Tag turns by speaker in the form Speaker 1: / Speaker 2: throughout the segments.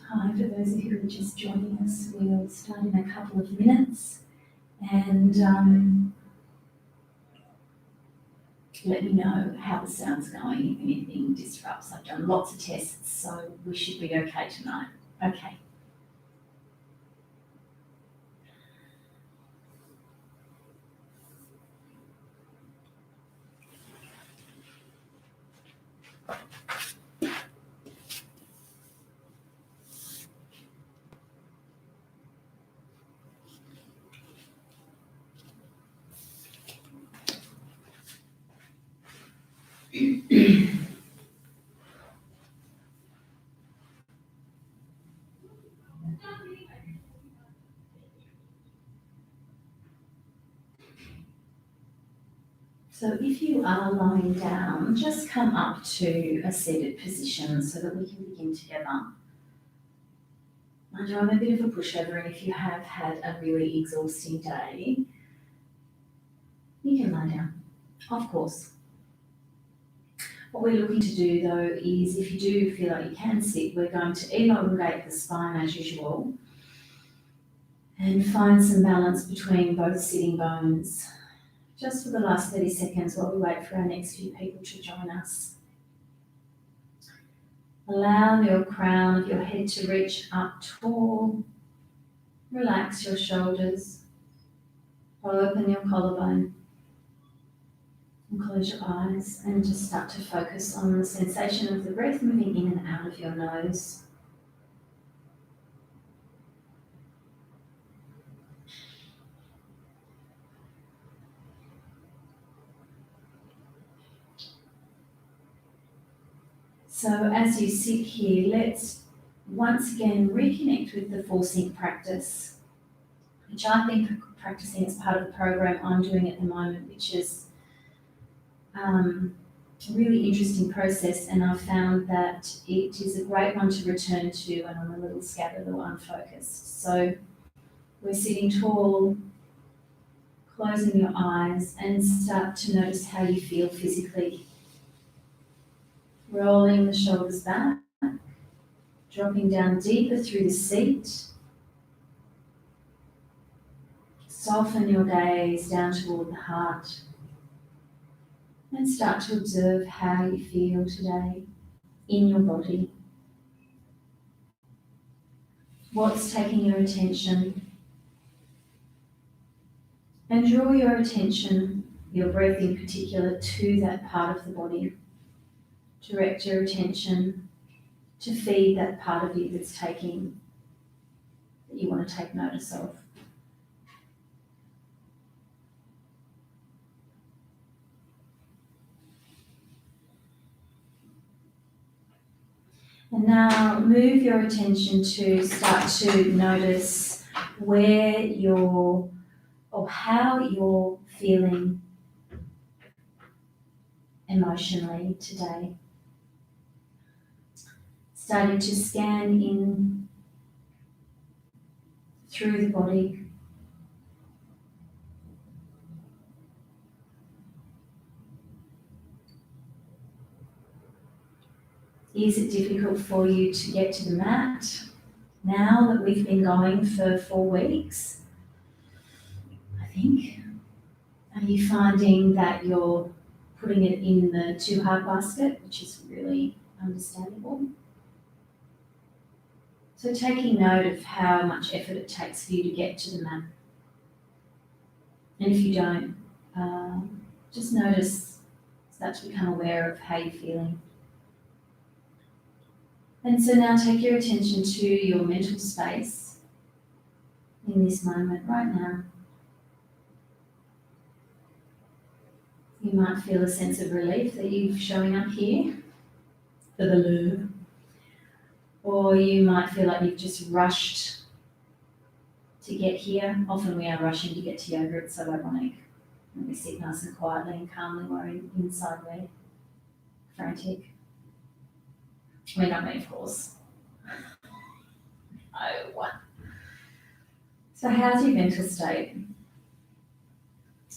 Speaker 1: Hi, for those of you who are just joining us, we'll start in a couple of minutes and let me know how the sound's going, if anything disrupts. I've done lots of tests, so we should be okay tonight. Okay. So if you are lying down, just come up to a seated position so that we can begin together. I know I'm a bit of a pushover, and if you have had a really exhausting day, you can lie down, of course. What we're looking to do though is, if you do feel like you can sit, we're going to elongate the spine as usual and find some balance between both sitting bones. Just for the last 30 seconds while we wait for our next few people to join us. Allow your crown of your head to reach up tall. Relax your shoulders. Open your collarbone. And close your eyes and just start to focus on the sensation of the breath moving in and out of your nose. So as you sit here, let's once again reconnect with the full sync practice, which I've been practicing as part of the program I'm doing at the moment, which is a really interesting process, and I've found that it is a great one to return to when I'm a little scattered or unfocused. So we're sitting tall, closing your eyes, and start to notice how you feel physically. Rolling the shoulders back, dropping down deeper through the seat. Soften your gaze down toward the heart and start to observe how you feel today in your body. What's taking your attention? And draw your attention, your breath in particular, to that part of the body. Direct your attention to feed that part of you that's taking, that you want to take notice of. And now move your attention to start to notice where you're, or how you're feeling emotionally today. Starting to scan in through the body. Is it difficult for you to get to the mat now that we've been going for 4 weeks? I think. Are you finding that you're putting it in the too hard basket, which is really understandable? So taking note of how much effort it takes for you to get to the mat. And if you don't, just notice, start to become aware of how you're feeling. And so now take your attention to your mental space in this moment right now. You might feel a sense of relief that you're showing up here for the loo. Or you might feel like you've just rushed to get here. Often we are rushing to get to yoga, it's so ironic. And we sit nice and quietly and calmly while inside we're frantic. I mean, not me, of course. Oh. So how's your mental state?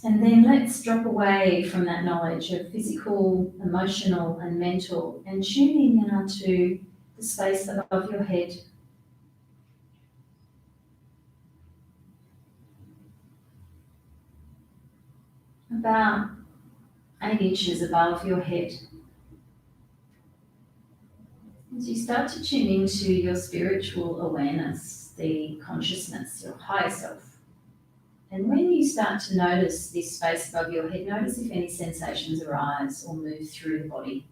Speaker 1: And then let's drop away from that knowledge of physical, emotional, and mental, and tune in now to the space above your head, about 8 inches above your head. As you start to tune into your spiritual awareness, the consciousness, your higher self. And when you start to notice this space above your head, notice if any sensations arise or move through the body.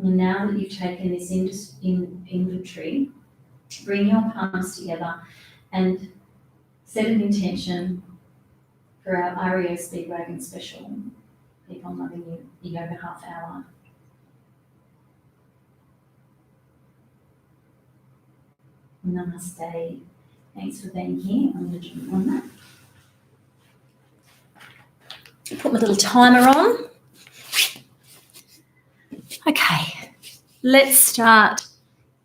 Speaker 1: And now that you've taken this inventory, bring your palms together and set an intention for our REO Speedwagon special, Keep on Loving You yoga half hour. Namaste. Thanks for being here. I'm going to jump on that. Put my little timer on. Okay, let's start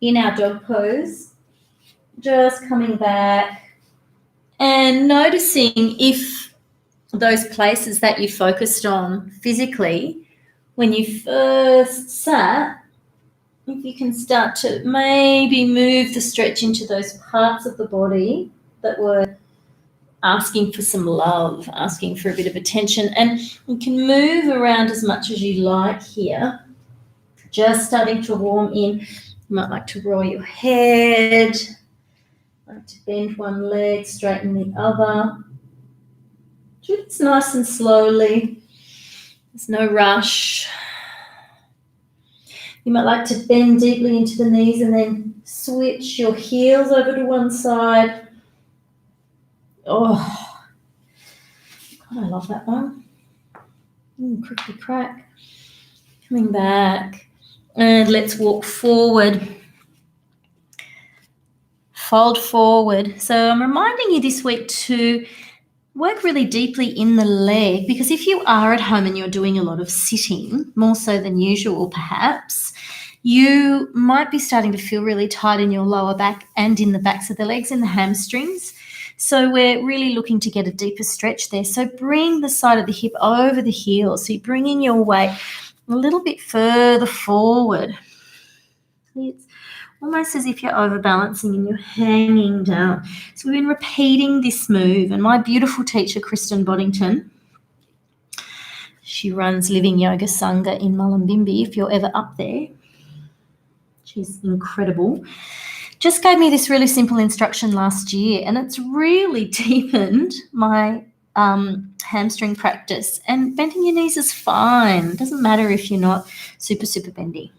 Speaker 1: in our dog pose. Just coming back and noticing if those places that you focused on physically when you first sat, if you can start to maybe move the stretch into those parts of the body that were asking for some love, asking for a bit of attention. And you can move around as much as you like here. Just starting to warm in. You might like to roll your head, like to bend one leg, straighten the other. Do this nice and slowly. There's no rush. You might like to bend deeply into the knees and then switch your heels over to one side. Oh, God, I love that one. Crickety crack. Coming back. And let's walk forward. Fold forward. So I'm reminding you this week to work really deeply in the leg, because if you are at home and you're doing a lot of sitting, more so than usual perhaps, you might be starting to feel really tight in your lower back and in the backs of the legs, in the hamstrings. So we're really looking to get a deeper stretch there. So bring the side of the hip over the heel. So you're bringing your weight a little bit further forward. It's almost as if you're overbalancing and you're hanging down. So we've been repeating this move, and my beautiful teacher, Kristen Boddington, she runs Living Yoga Sangha in Mullumbimby, if you're ever up there. She's incredible. Just gave me this really simple instruction last year, and it's really deepened my hamstring practice. And bending your knees is fine. It doesn't matter if you're not super, super bendy.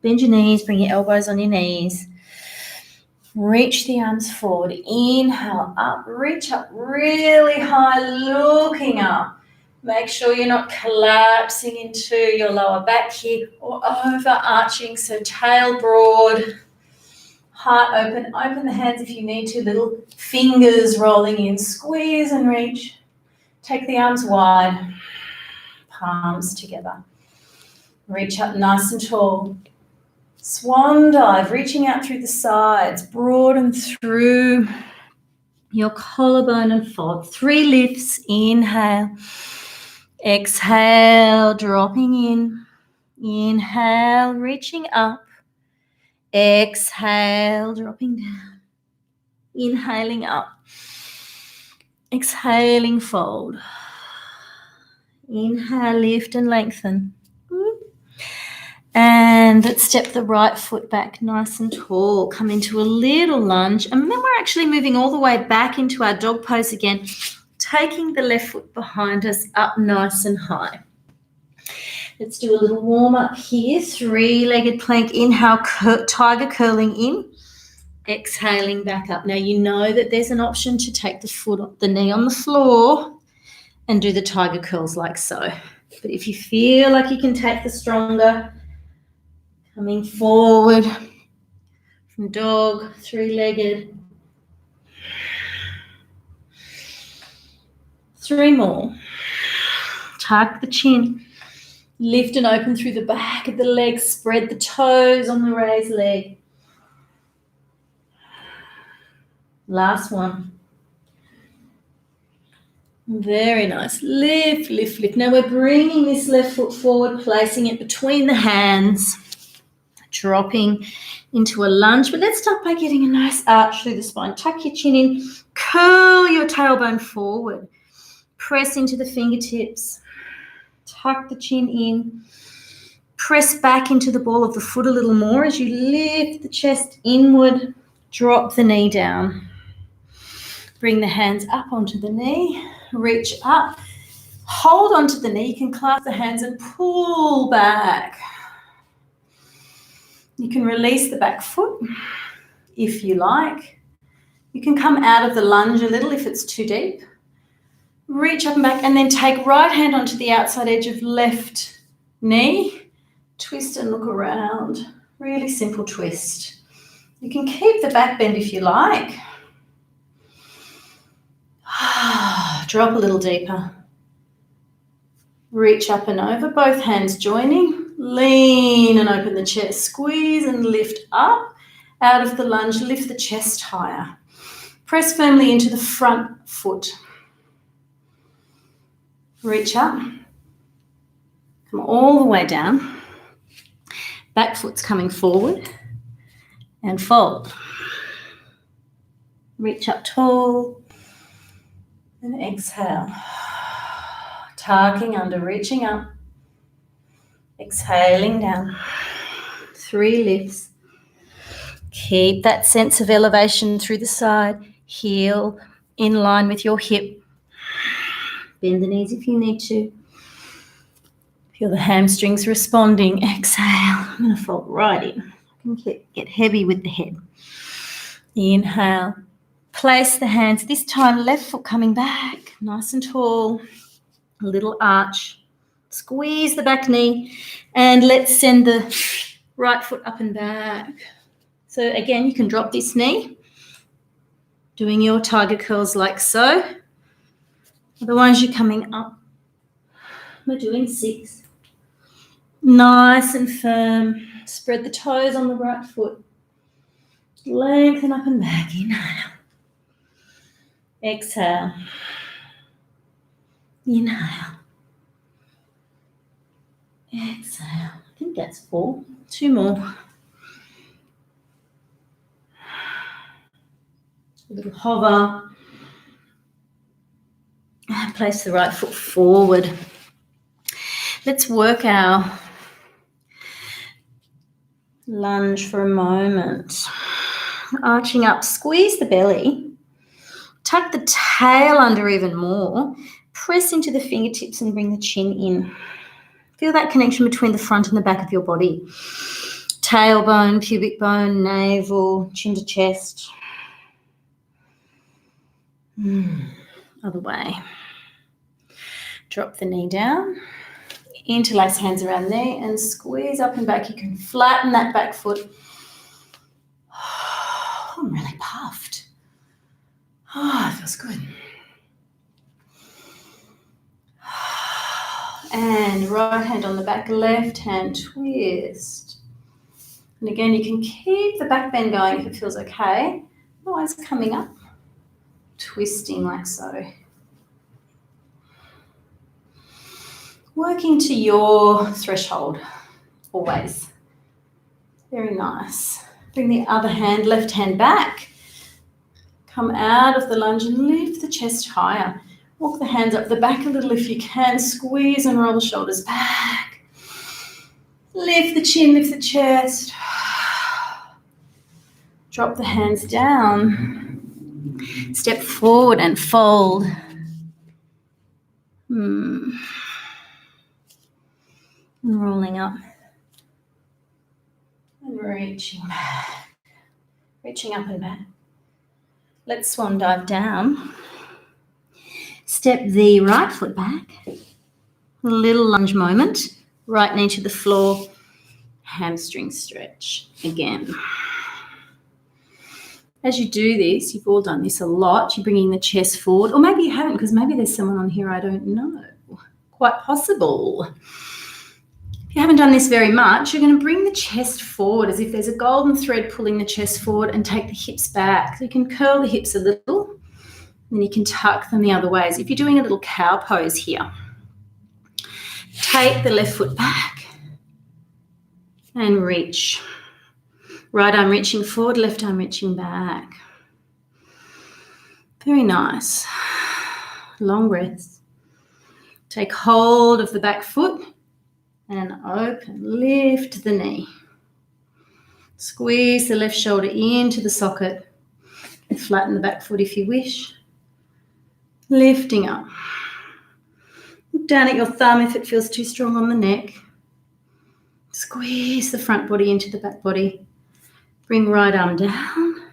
Speaker 1: Bend your knees, bring your elbows on your knees. Reach the arms forward. Inhale up, reach up really high, looking up. Make sure you're not collapsing into your lower back here or overarching, so tail broad, heart open. Open the hands if you need to, little fingers rolling in. Squeeze and reach. Take the arms wide, palms together. Reach up nice and tall. Swan dive, reaching out through the sides, broaden through your collarbone and fold. 3 lifts, inhale. Exhale, dropping in. Inhale, reaching up. Exhale, dropping down. Inhaling up. Exhaling, fold. Inhale, lift and lengthen. And let's step the right foot back nice and tall. Come into a little lunge. And then we're actually moving all the way back into our dog pose again, taking the left foot behind us up nice and high. Let's do a little warm up here. 3-legged plank. Inhale, tiger curling in. Exhaling back up. Now you know that there's an option to take the knee on the floor and do the tiger curls like so. But if you feel like you can take the stronger, coming forward from dog, 3-legged. 3 more. Tuck the chin. Lift and open through the back of the legs. Spread the toes on the raised leg. Last one. Very nice. Lift, lift, lift. Now we're bringing this left foot forward, placing it between the hands, dropping into a lunge. But let's start by getting a nice arch through the spine. Tuck your chin in, curl your tailbone forward, press into the fingertips, tuck the chin in, press back into the ball of the foot a little more as you lift the chest inward, drop the knee down. Bring the hands up onto the knee, reach up, hold onto the knee. You can clasp the hands and pull back. You can release the back foot if you like. You can come out of the lunge a little if it's too deep. Reach up and back, and then take right hand onto the outside edge of left knee. Twist and look around. Really simple twist. You can keep the back bend if you like. Drop a little deeper. Reach up and over, both hands joining. Lean and open the chest. Squeeze and lift up. Out of the lunge, lift the chest higher. Press firmly into the front foot. Reach up. Come all the way down. Back foot's coming forward. And fold. Reach up tall. And exhale. Tucking under, reaching up. Exhaling down. 3 lifts. Keep that sense of elevation through the side. Heel in line with your hip. Bend the knees if you need to. Feel the hamstrings responding. Exhale. I'm going to fold right in. I can get heavy with the head. Inhale. Place the hands, this time left foot coming back, nice and tall, a little arch. Squeeze the back knee, and let's send the right foot up and back. So again, you can drop this knee, doing your tiger curls like so. Otherwise, you're coming up. We're doing 6. Nice and firm. Spread the toes on the right foot. Lengthen up and back. Inhale. Exhale. Inhale. Exhale. I think that's 4. 2 more. A little hover. And place the right foot forward. Let's work our lunge for a moment. Arching up, squeeze the belly. Tuck the tail under even more. Press into the fingertips and bring the chin in. Feel that connection between the front and the back of your body. Tailbone, pubic bone, navel, chin to chest. Other way. Drop the knee down. Interlace hands around the knee and squeeze up and back. You can flatten that back foot. I'm really puffed. It feels good. And right hand on the back, left hand twist. And again, you can keep the back bend going if it feels okay. Otherwise, coming up, twisting like so. Working to your threshold, always. Very nice. Bring the other hand, left hand back. Come out of the lunge and lift the chest higher. Walk the hands up the back a little if you can. Squeeze and roll the shoulders back. Lift the chin, lift the chest. Drop the hands down. Step forward and fold. And rolling up. And reaching back. Reaching up and back. Let's swan dive down. Step the right foot back. A little lunge moment. Right knee to the floor. Hamstring stretch again. As you do this, you've all done this a lot. You're bringing the chest forward. Or maybe you haven't, because maybe there's someone on here I don't know. Quite possible. If you haven't done this very much, you're going to bring the chest forward as if there's a golden thread pulling the chest forward and take the hips back. So you can curl the hips a little. Then you can tuck them the other way. As if you're doing a little cow pose here. Take the left foot back and reach. Right arm reaching forward, left arm reaching back. Very nice. Long breaths. Take hold of the back foot and open. Lift the knee. Squeeze the left shoulder into the socket and flatten the back foot if you wish. Lifting up. Look down at your thumb if it feels too strong on the neck. Squeeze the front body into the back body. Bring right arm down.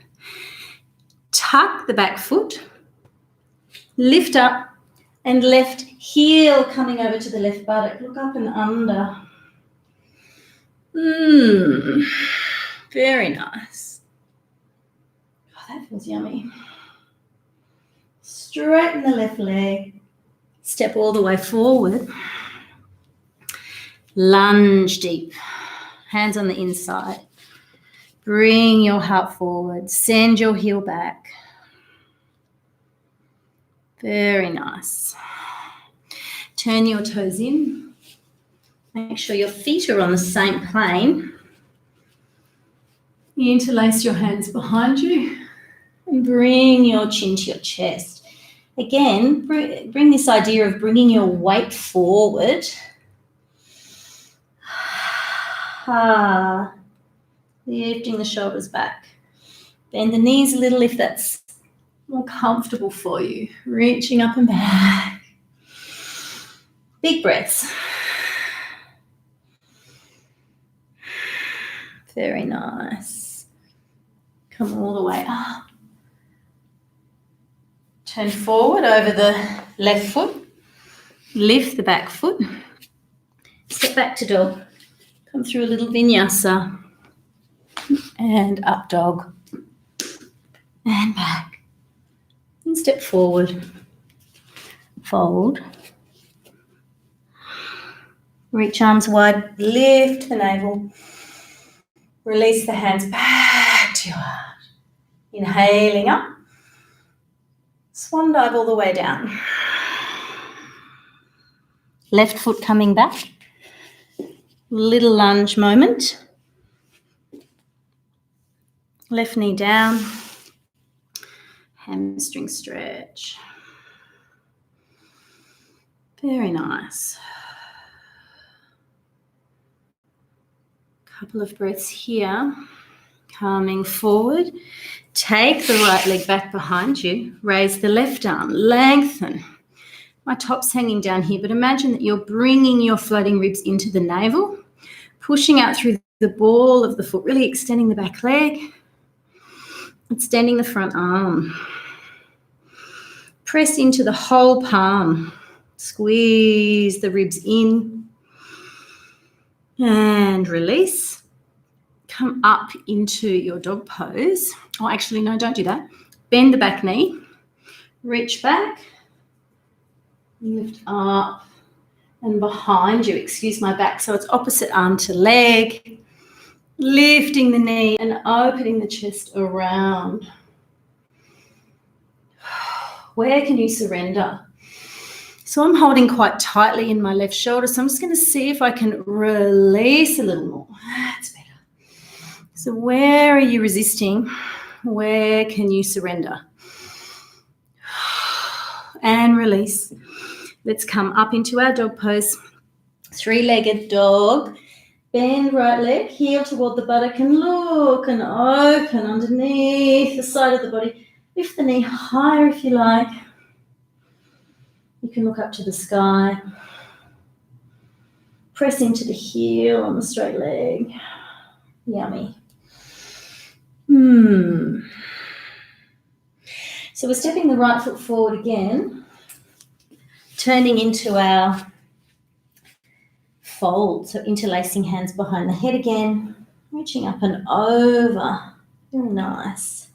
Speaker 1: Tuck the back foot. Lift up and left heel coming over to the left buttock. Look up and under. Very nice. Oh, that feels yummy. Straighten the left leg. Step all the way forward. Lunge deep. Hands on the inside. Bring your heart forward. Send your heel back. Very nice. Turn your toes in. Make sure your feet are on the same plane. Interlace your hands behind you and bring your chin to your chest. Again, bring this idea of bringing your weight forward. Lifting the shoulders back. Bend the knees a little if that's more comfortable for you. Reaching up and back. Big breaths. Very nice. Come all the way up. Turn forward over the left foot. Lift the back foot. Step back to dog. Come through a little vinyasa. And up dog. And back. And step forward. Fold. Reach arms wide. Lift the navel. Release the hands back to your heart. Inhaling up. Swan dive all the way down. Left foot coming back. Little lunge moment. Left knee down. Hamstring stretch. Very nice. Couple of breaths here. Coming forward. Take the right leg back behind you. Raise the left arm. Lengthen. My top's hanging down here, but imagine that you're bringing your floating ribs into the navel, pushing out through the ball of the foot, really extending the back leg, extending the front arm. Press into the whole palm. Squeeze the ribs in and release. Come up into your dog pose. Oh, actually, no, don't do that. Bend the back knee. Reach back. Lift up and behind you. Excuse my back. So it's opposite arm to leg. Lifting the knee and opening the chest around. Where can you surrender? So I'm holding quite tightly in my left shoulder. So I'm just going to see if I can release a little more. That's better. So where are you resisting? Where can you surrender? And release. Let's come up into our dog pose. Three-legged dog. Bend right leg, heel toward the buttock and look and open underneath the side of the body. Lift the knee higher if you like. You can look up to the sky. Press into the heel on the straight leg. Yummy. So we're stepping the right foot forward again, turning into our fold. So interlacing hands behind the head again, reaching up and over. Very nice.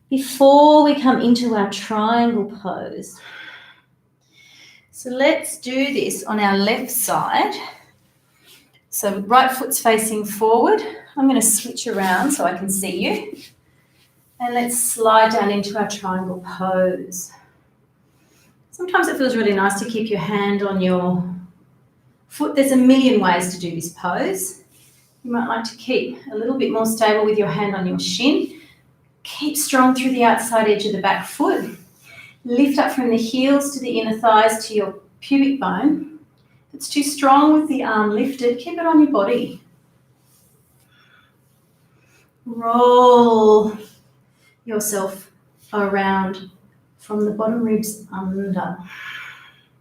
Speaker 1: Before we come into our triangle pose, so let's do this on our left side. So right foot's facing forward. I'm going to switch around so I can see you. And let's slide down into our triangle pose. Sometimes it feels really nice to keep your hand on your foot. There's a million ways to do this pose. You might like to keep a little bit more stable with your hand on your shin. Keep strong through the outside edge of the back foot. Lift up from the heels to the inner thighs to your pubic bone. If it's too strong with the arm lifted, keep it on your body. Roll yourself around from the bottom ribs under.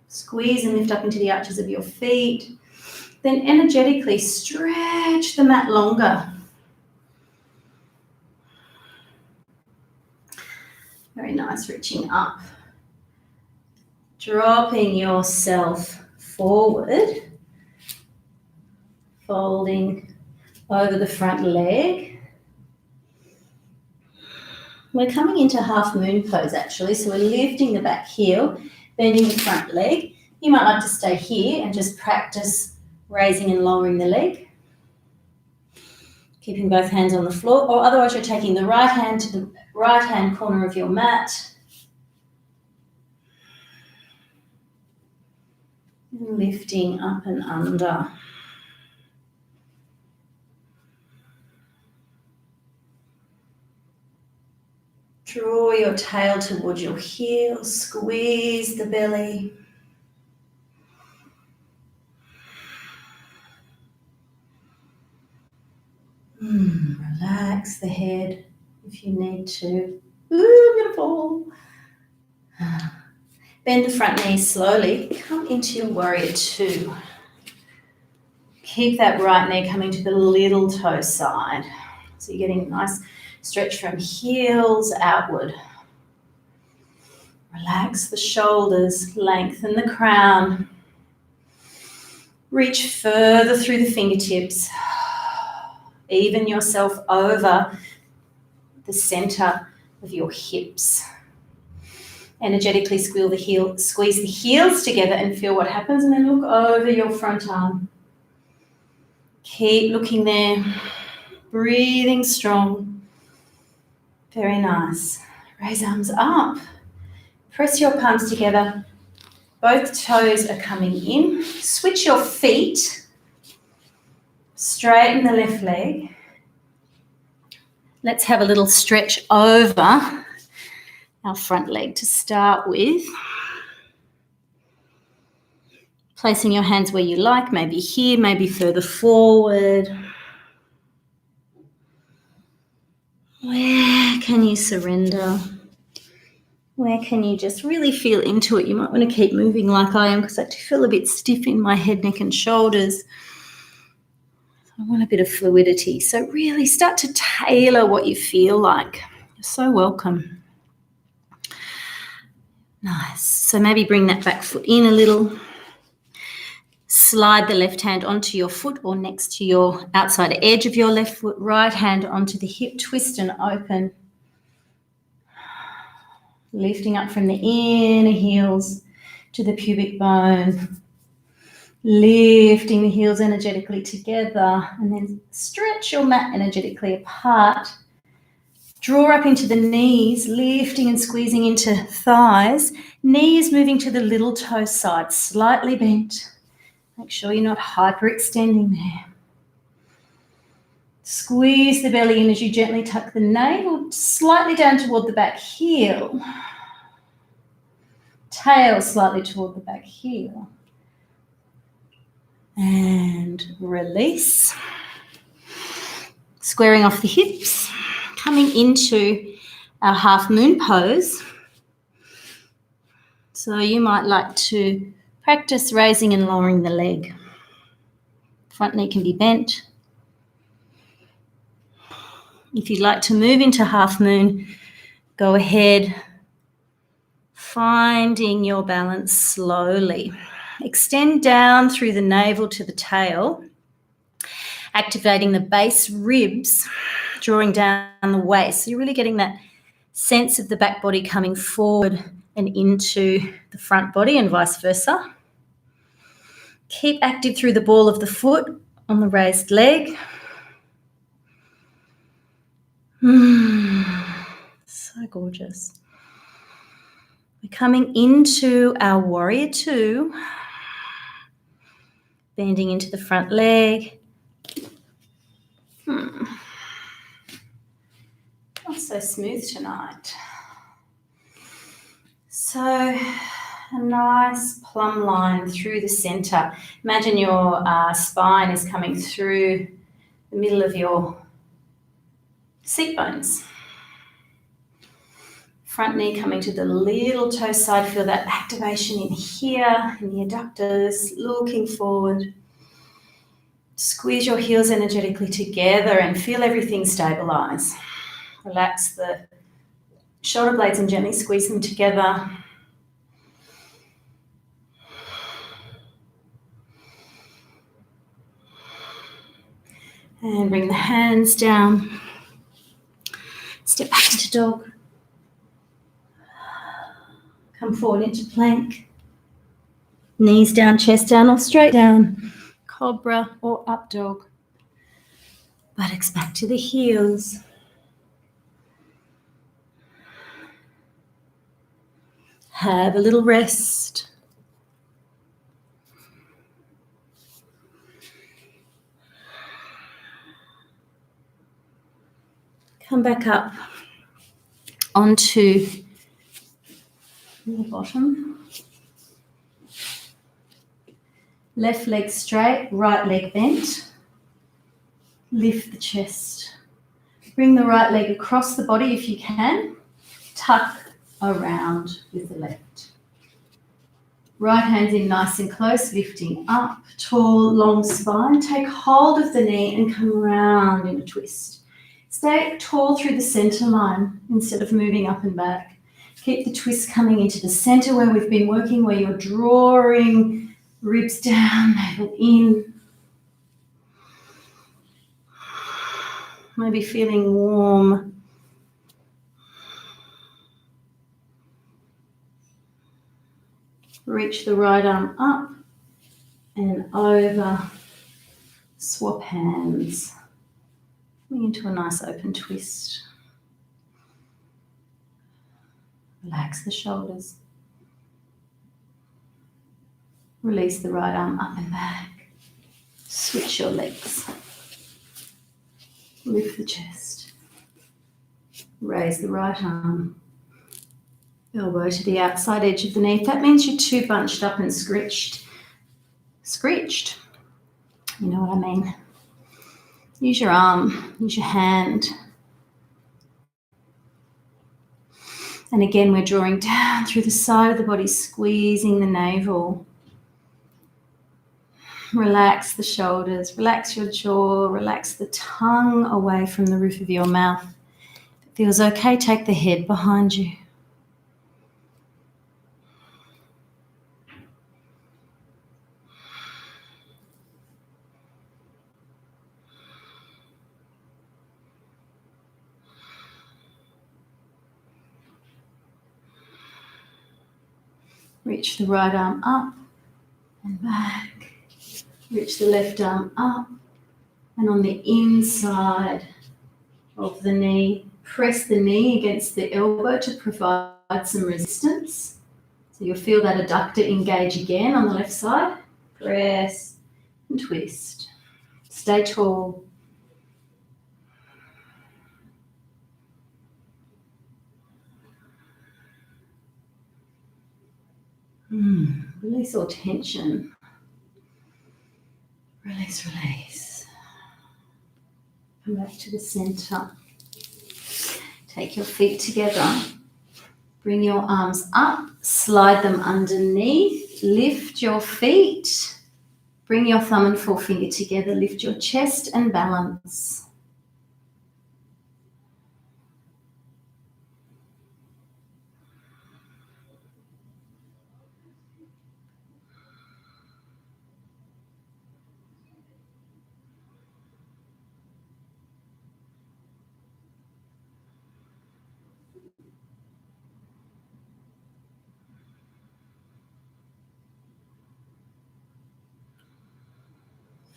Speaker 1: Squeeze and lift up into the arches of your feet. Then energetically stretch the mat longer. Very nice, reaching up. Dropping yourself forward. Folding over the front leg. We're coming into half moon pose actually, so we're lifting the back heel, bending the front leg. You might like to stay here and just practice raising and lowering the leg. Keeping both hands on the floor, or otherwise you're taking the right hand to the right hand corner of your mat. And lifting up and under. Draw your tail towards your heels, squeeze the belly. Relax the head if you need to. Ooh, I'm gonna fall. Bend the front knee slowly. Come into your warrior two. Keep that right knee coming to the little toe side. So you're getting a nice stretch from heels outward. Relax the shoulders, lengthen the crown. Reach further through the fingertips. Even yourself over the center of your hips. Energetically squeeze the heels together and feel what happens, and then look over your front arm. Keep looking there, breathing strong. Very nice. Raise arms up. Press your palms together. Both toes are coming in. Switch your feet. Straighten the left leg. Let's have a little stretch over our front leg to start with. Placing your hands where you like, maybe here, maybe further forward. Where can you surrender? Where can you just really feel into it? You might want to keep moving like I am because I do feel a bit stiff in my head, neck and shoulders. I want a bit of fluidity. So really start to tailor what you feel like. You're so welcome. Nice. So maybe bring that back foot in a little. Slide the left hand onto your foot or next to your outside edge of your left foot. Right hand onto the hip. Twist and open. Lifting up from the inner heels to the pubic bone. Lifting the heels energetically together and then stretch your mat energetically apart. Draw up into the knees, lifting and squeezing into thighs. Knees moving to the little toe side, slightly bent. Make sure you're not hyperextending there. Squeeze the belly in as you gently tuck the navel slightly down toward the back heel. Tail slightly toward the back heel. And release. Squaring off the hips. Coming into our half moon pose. So you might like to practice raising and lowering the leg. Front knee can be bent. If you'd like to move into half moon, go ahead. Finding your balance slowly. Extend down through the navel to the tail, activating the base ribs, drawing down the waist. So you're really getting that sense of the back body coming forward and into the front body and vice versa. Keep active through the ball of the foot on the raised leg. gorgeous. We're coming into our warrior two, bending into the front leg. Not so smooth tonight. So a nice plumb line through the center. Imagine your spine is coming through the middle of your seat bones. Front knee coming to the little toe side. Feel that activation in here, in the adductors, looking forward. Squeeze your heels energetically together and feel everything stabilize. Relax the shoulder blades and gently squeeze them together. And bring the hands down. Step back into dog. Come forward into plank. Knees down, chest down or straight down. Cobra or up dog. Buttocks back to the heels. Have a little rest. Come back up onto the bottom. Left leg straight, right leg bent. Lift the chest. Bring the right leg across the body if you can. Tuck around with the left. Right hands in nice and close, lifting up, tall, long spine. Take hold of the knee and come round in a twist. Stay tall through the center line instead of moving up and back. Keep the twist coming into the center where we've been working, where you're drawing ribs down, navel in. Maybe feeling warm. Reach the right arm up and over. Swap hands. Coming into a nice open twist. Relax the shoulders. Release the right arm up and back. Switch your legs. Lift the chest. Raise the right arm. Elbow to the outside edge of the knee. If that means you're too bunched up and screeched. You know what I mean. Use your arm, use your hand. And again, we're drawing down through the side of the body, squeezing the navel. Relax the shoulders, relax your jaw, relax the tongue away from the roof of your mouth. If it feels okay, take the head behind you. Reach the right arm up and back. Reach the left arm up and on the inside of the knee, press the knee against the elbow to provide some resistance. So you'll feel that adductor engage again on the left side. Press and twist. Stay tall. Release all tension. Release, release. Come back to the center. Take your feet together. Bring your arms up. Slide them underneath. Lift your feet. Bring your thumb and forefinger together. Lift your chest and balance.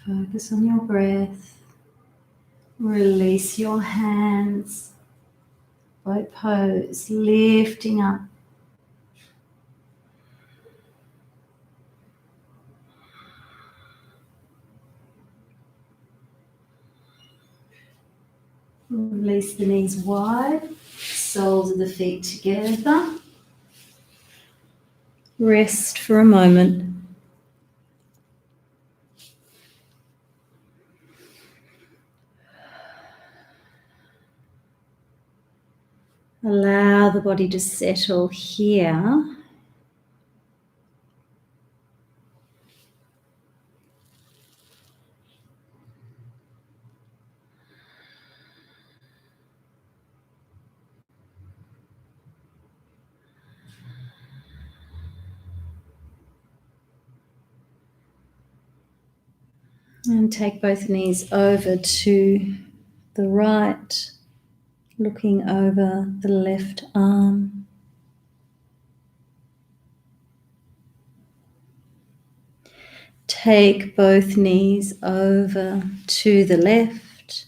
Speaker 1: Focus on your breath. Release your hands. Boat pose, lifting up. Release the knees wide, soles of the feet together. Rest for a moment. Allow the body to settle here. And take both knees over to the right, looking over the left arm. Take both knees over to the left,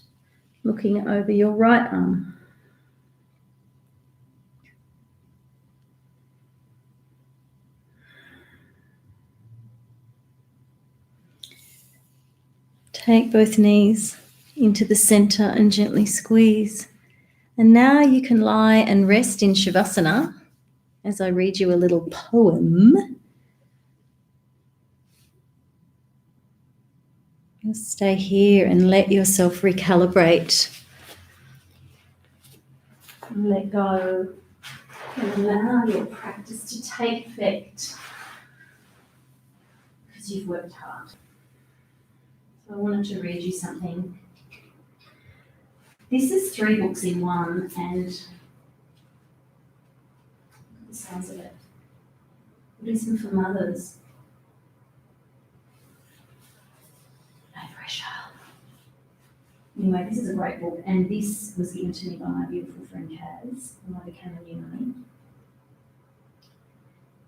Speaker 1: looking over your right arm. Take both knees into the center and gently squeeze. And now you can lie and rest in Shavasana as I read you a little poem. Just stay here and let yourself recalibrate. Let go and allow your practice to take effect because you've worked hard. So I wanted to read you something. This is 3 books in one, and the size of it. Buddhism for Mothers. No pressure. Anyway, this is a great book, and this was given to me by my beautiful friend Kaz when I became a new mummy.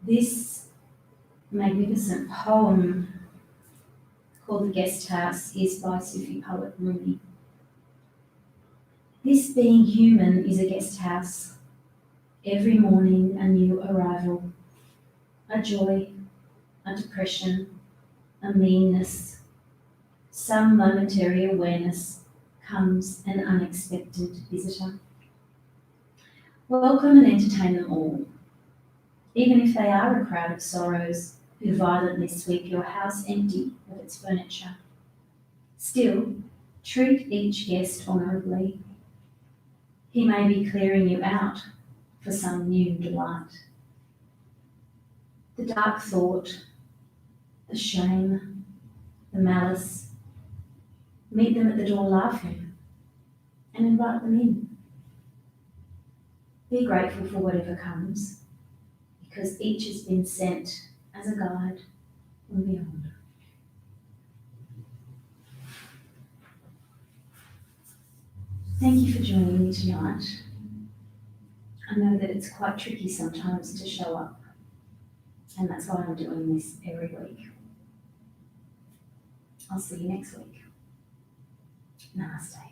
Speaker 1: This magnificent poem called The Guest House is by Sufi poet Rumi. This being human is a guest house. Every morning a new arrival, a joy, a depression, a meanness, some momentary awareness comes an unexpected visitor. Welcome and entertain them all, even if they are a crowd of sorrows who violently sweep your house empty of its furniture. Still, treat each guest honourably. He may be clearing you out for some new delight. The dark thought, the shame, the malice, meet them at the door laughing and invite them in. Be grateful for whatever comes, because each has been sent as a guide from beyond. Thank you for joining me tonight. I know that it's quite tricky sometimes to show up, and that's why I'm doing this every week. I'll see you next week. Namaste.